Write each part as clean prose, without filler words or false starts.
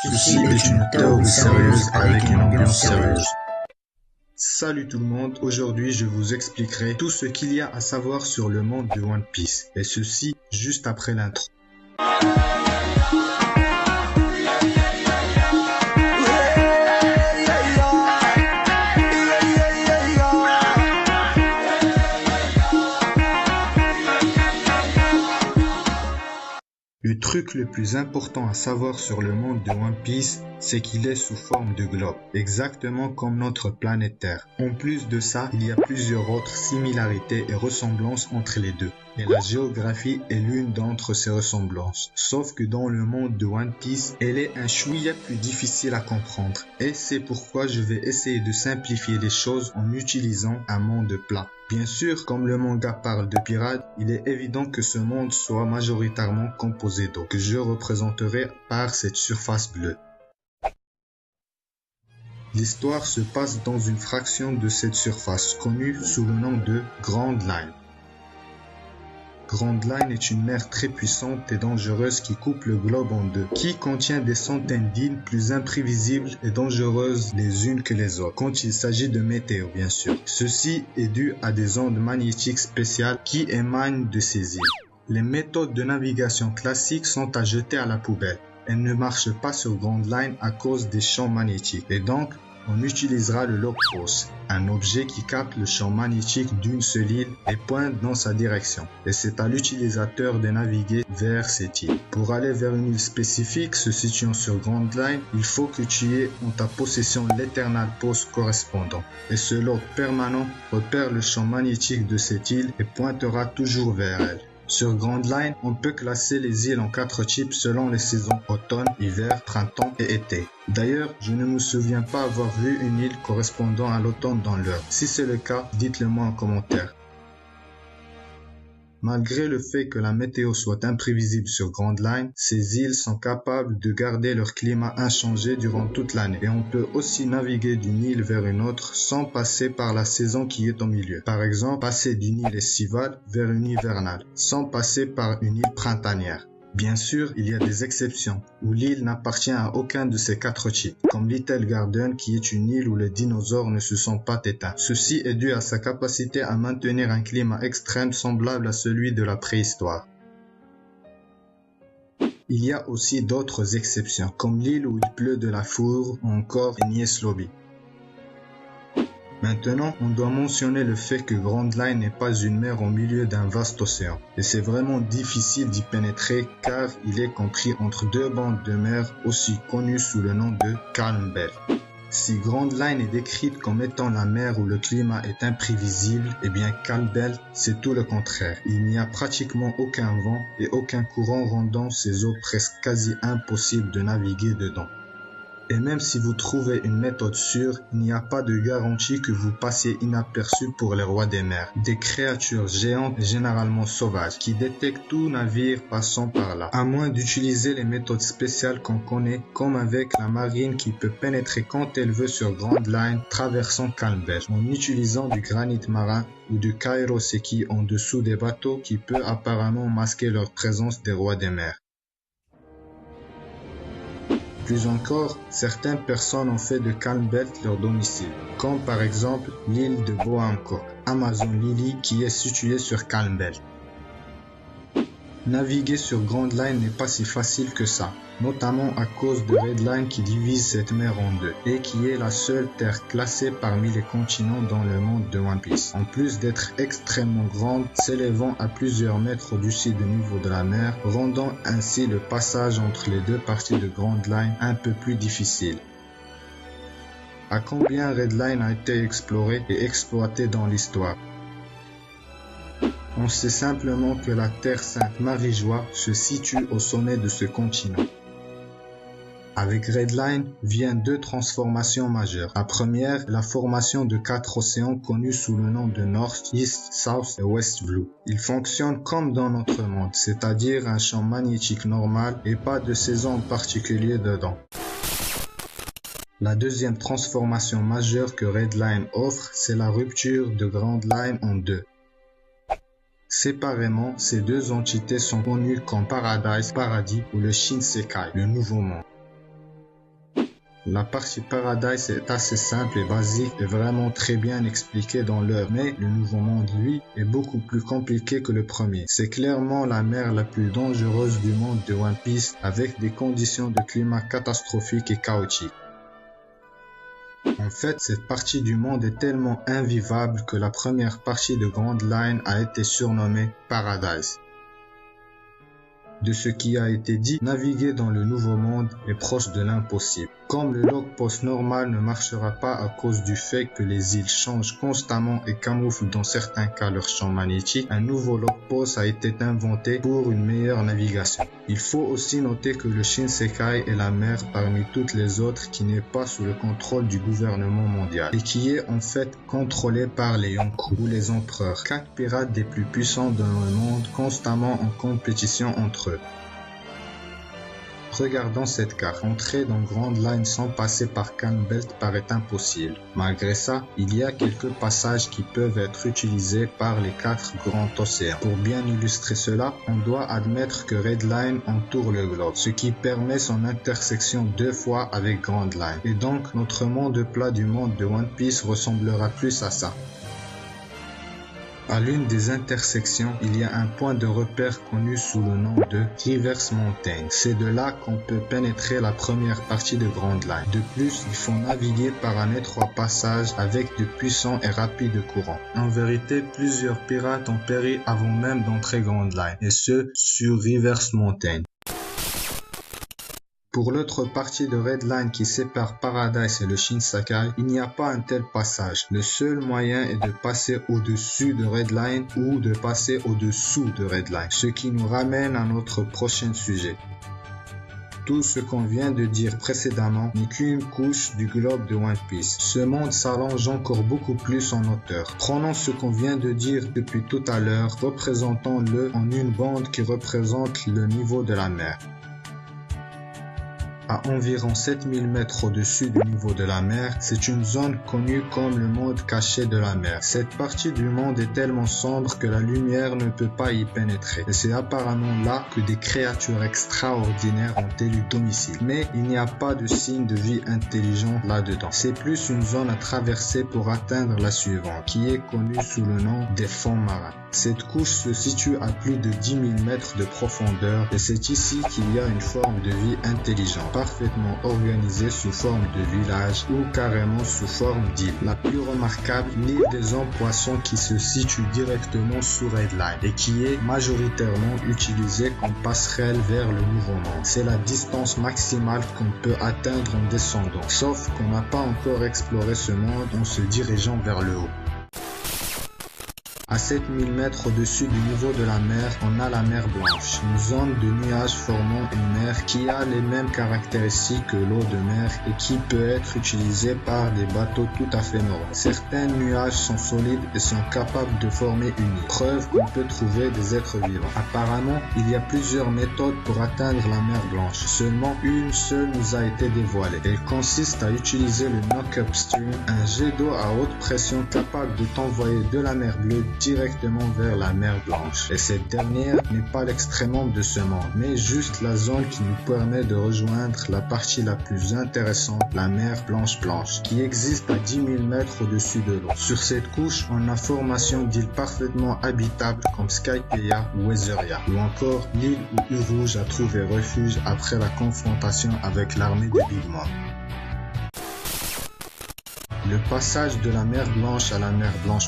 Ceci est une théorie sérieuse avec une ambiance sérieuse. Salut tout le monde, aujourd'hui je vous expliquerai tout ce qu'il y a à savoir sur le monde de One Piece, et ceci juste après l'intro. Le truc le plus important à savoir sur le monde de One Piece, c'est qu'il est sous forme de globe, exactement comme notre planète Terre. En plus de ça, il y a plusieurs autres similarités et ressemblances entre les deux. Et la géographie est l'une d'entre ces ressemblances. Sauf que dans le monde de One Piece, elle est un chouïa plus difficile à comprendre. Et c'est pourquoi je vais essayer de simplifier les choses en utilisant un monde plat. Bien sûr, comme le manga parle de pirates, il est évident que ce monde soit majoritairement composé d'eau, que je représenterai par cette surface bleue. L'histoire se passe dans une fraction de cette surface, connue sous le nom de Grand Line. Grand Line est une mer très puissante et dangereuse qui coupe le globe en deux, qui contient des centaines d'îles plus imprévisibles et dangereuses les unes que les autres, quand il s'agit de météo bien sûr. Ceci est dû à des ondes magnétiques spéciales qui émanent de ces îles. Les méthodes de navigation classiques sont à jeter à la poubelle. Elles ne marchent pas sur Grand Line à cause des champs magnétiques, et donc on utilisera le logpost, un objet qui capte le champ magnétique d'une seule île et pointe dans sa direction. Et c'est à l'utilisateur de naviguer vers cette île. Pour aller vers une île spécifique se situant sur Grand Line, il faut que tu aies en ta possession l'Eternal Post correspondant. Et ce log permanent repère le champ magnétique de cette île et pointera toujours vers elle. Sur Grand Line, on peut classer les îles en 4 types selon les saisons automne, hiver, printemps et été. D'ailleurs, je ne me souviens pas avoir vu une île correspondant à l'automne dans l'heure. Si c'est le cas, dites-le moi en commentaire. Malgré le fait que la météo soit imprévisible sur Grand Line, ces îles sont capables de garder leur climat inchangé durant toute l'année. Et on peut aussi naviguer d'une île vers une autre sans passer par la saison qui est au milieu. Par exemple, passer d'une île estivale vers une hivernale, sans passer par une île printanière. Bien sûr, il y a des exceptions, où l'île n'appartient à aucun de ces 4 types, comme Little Garden qui est une île où les dinosaures ne se sont pas éteints. Ceci est dû à sa capacité à maintenir un climat extrême semblable à celui de la préhistoire. Il y a aussi d'autres exceptions, comme l'île où il pleut de la foudre ou encore Enies Lobby. Maintenant, on doit mentionner le fait que Grand Line n'est pas une mer au milieu d'un vaste océan. Et c'est vraiment difficile d'y pénétrer car il est compris entre deux bandes de mer aussi connues sous le nom de Calm Belt. Si Grand Line est décrite comme étant la mer où le climat est imprévisible, eh bien Calm Belt c'est tout le contraire. Il n'y a pratiquement aucun vent et aucun courant rendant ces eaux presque quasi impossibles de naviguer dedans. Et même si vous trouvez une méthode sûre, il n'y a pas de garantie que vous passiez inaperçu pour les rois des mers. Des créatures géantes et généralement sauvages qui détectent tout navire passant par là. À moins d'utiliser les méthodes spéciales qu'on connaît, comme avec la marine qui peut pénétrer quand elle veut sur Grand Line, traversant Calm Belt, en utilisant du granit marin ou du kairoseki en dessous des bateaux qui peut apparemment masquer leur présence des rois des mers. Plus encore, certaines personnes ont fait de Calm Belt leur domicile, comme par exemple l'île de Bohancock, Amazon Lily qui est située sur Calm Belt. Naviguer sur Grand Line n'est pas si facile que ça, notamment à cause de Red Line qui divise cette mer en deux et qui est la seule terre classée parmi les continents dans le monde de One Piece. En plus d'être extrêmement grande, s'élevant à plusieurs mètres au-dessus du niveau de la mer, rendant ainsi le passage entre les deux parties de Grand Line un peu plus difficile. À combien Red Line a été exploré et exploité dans l'histoire? On sait simplement que la Terre Sainte Marie-Joie se situe au sommet de ce continent. Avec Red Line vient 2 transformations majeures. La première, la formation de 4 océans connus sous le nom de North, East, South et West Blue. Ils fonctionnent comme dans notre monde, c'est-à-dire un champ magnétique normal et pas de saison en particulier dedans. La deuxième transformation majeure que Red Line offre, c'est la rupture de Grand Line en deux. Séparément, ces deux entités sont connues comme Paradise, Paradis ou le Shinsekai, le Nouveau Monde. La partie Paradise est assez simple et basique et vraiment très bien expliquée dans l'œuvre, mais le Nouveau Monde, lui, est beaucoup plus compliqué que le premier. C'est clairement la mer la plus dangereuse du monde de One Piece, avec des conditions de climat catastrophiques et chaotiques. En fait, cette partie du monde est tellement invivable que la première partie de Grand Line a été surnommée Paradise. De ce qui a été dit, naviguer dans le Nouveau Monde est proche de l'impossible. Comme le log post normal ne marchera pas à cause du fait que les îles changent constamment et camouflent dans certains cas leur champ magnétique, un nouveau log post a été inventé pour une meilleure navigation. Il faut aussi noter que le Shinsekai est la mer parmi toutes les autres qui n'est pas sous le contrôle du gouvernement mondial et qui est en fait contrôlée par les Yonkou ou les empereurs, 4 pirates des plus puissants dans le monde constamment en compétition entre eux. Regardons cette carte. Entrer dans Grand Line sans passer par Can Belt paraît impossible. Malgré ça, il y a quelques passages qui peuvent être utilisés par les 4 grands océans. Pour bien illustrer cela, on doit admettre que Red Line entoure le globe, ce qui permet son intersection 2 fois avec Grand Line. Et donc, notre monde plat du monde de One Piece ressemblera plus à ça. À l'une des intersections, il y a un point de repère connu sous le nom de Reverse Mountain. C'est de là qu'on peut pénétrer la première partie de Grand Line. De plus, il faut naviguer par un étroit passage avec de puissants et rapides courants. En vérité, plusieurs pirates ont péri avant même d'entrer Grand Line, et ce, sur Reverse Mountain. Pour l'autre partie de Red Line qui sépare Paradise et le Shinsekai, il n'y a pas un tel passage. Le seul moyen est de passer au-dessus de Red Line ou de passer au-dessous de Red Line, ce qui nous ramène à notre prochain sujet. Tout ce qu'on vient de dire précédemment n'est qu'une couche du globe de One Piece. Ce monde s'allonge encore beaucoup plus en hauteur. Prenons ce qu'on vient de dire depuis tout à l'heure, représentons-le en une bande qui représente le niveau de la mer. À environ 7000 mètres au-dessus du niveau de la mer, c'est une zone connue comme le monde caché de la mer. Cette partie du monde est tellement sombre que la lumière ne peut pas y pénétrer. Et c'est apparemment là que des créatures extraordinaires ont élu domicile. Mais il n'y a pas de signe de vie intelligente là-dedans. C'est plus une zone à traverser pour atteindre la suivante, qui est connue sous le nom des fonds marins. Cette couche se situe à plus de 10 000 mètres de profondeur et c'est ici qu'il y a une forme de vie intelligente, parfaitement organisée sous forme de village ou carrément sous forme d'île. La plus remarquable, l'île des hommes poissons qui se situe directement sous Red Line et qui est majoritairement utilisée comme passerelle vers le Nouveau Monde. C'est la distance maximale qu'on peut atteindre en descendant, sauf qu'on n'a pas encore exploré ce monde en se dirigeant vers le haut. À 7000 mètres au-dessus du niveau de la mer, on a la mer Blanche, une zone de nuages formant une mer qui a les mêmes caractéristiques que l'eau de mer et qui peut être utilisée par des bateaux tout à fait normaux. Certains nuages sont solides et sont capables de former une île, preuve qu'on peut trouver des êtres vivants. Apparemment, il y a plusieurs méthodes pour atteindre la mer Blanche. Seulement une seule nous a été dévoilée. Elle consiste à utiliser le Knock-Up Stream, un jet d'eau à haute pression capable de t'envoyer de la mer Bleue directement vers la mer Blanche. Et cette dernière n'est pas l'extrémum de ce monde, mais juste la zone qui nous permet de rejoindre la partie la plus intéressante, la mer Blanche, qui existe à 10 000 mètres au-dessus de l'eau. Sur cette couche, on a formation d'îles parfaitement habitables comme Skypiea ou Weatheria, ou encore l'île où U-Rouge a trouvé refuge après la confrontation avec l'armée de Big Mom. Le passage de la mer Blanche à la mer Blanche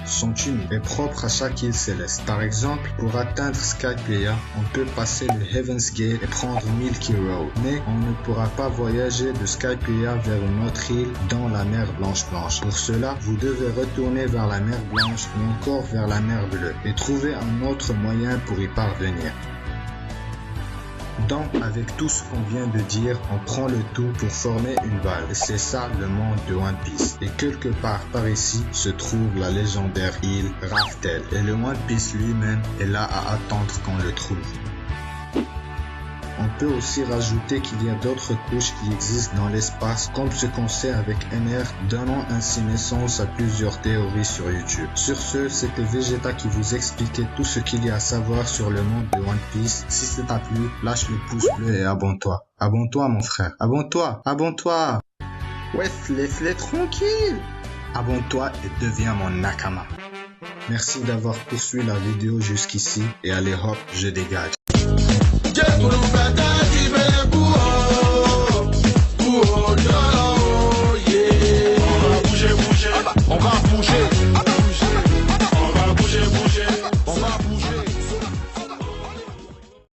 sont uniques et propres à chaque île céleste. Par exemple, pour atteindre Skypiea, on peut passer le Heaven's Gate et prendre Milky Road, mais on ne pourra pas voyager de Skypiea vers une autre île dans la mer Blanche. Pour cela, vous devez retourner vers la mer Blanche ou encore vers la mer Bleue et trouver un autre moyen pour y parvenir. Donc, avec tout ce qu'on vient de dire, on prend le tout pour former une balle. Et c'est ça le monde de One Piece. Et quelque part par ici se trouve la légendaire île Raftel. Et le One Piece lui-même est là à attendre qu'on le trouve. On peut aussi rajouter qu'il y a d'autres couches qui existent dans l'espace, comme ce qu'on sait avec NR, donnant ainsi naissance à plusieurs théories sur YouTube. Sur ce, c'était Vegeta qui vous expliquait tout ce qu'il y a à savoir sur le monde de One Piece. Si ça t'a plu, lâche le pouce bleu et abonne-toi. Abonne-toi mon frère. Abonne-toi. Abonne-toi. Ouais, laisse-les tranquilles. Abonne-toi et deviens mon Nakama. Merci d'avoir poursuivi la vidéo jusqu'ici et allez hop, je dégage.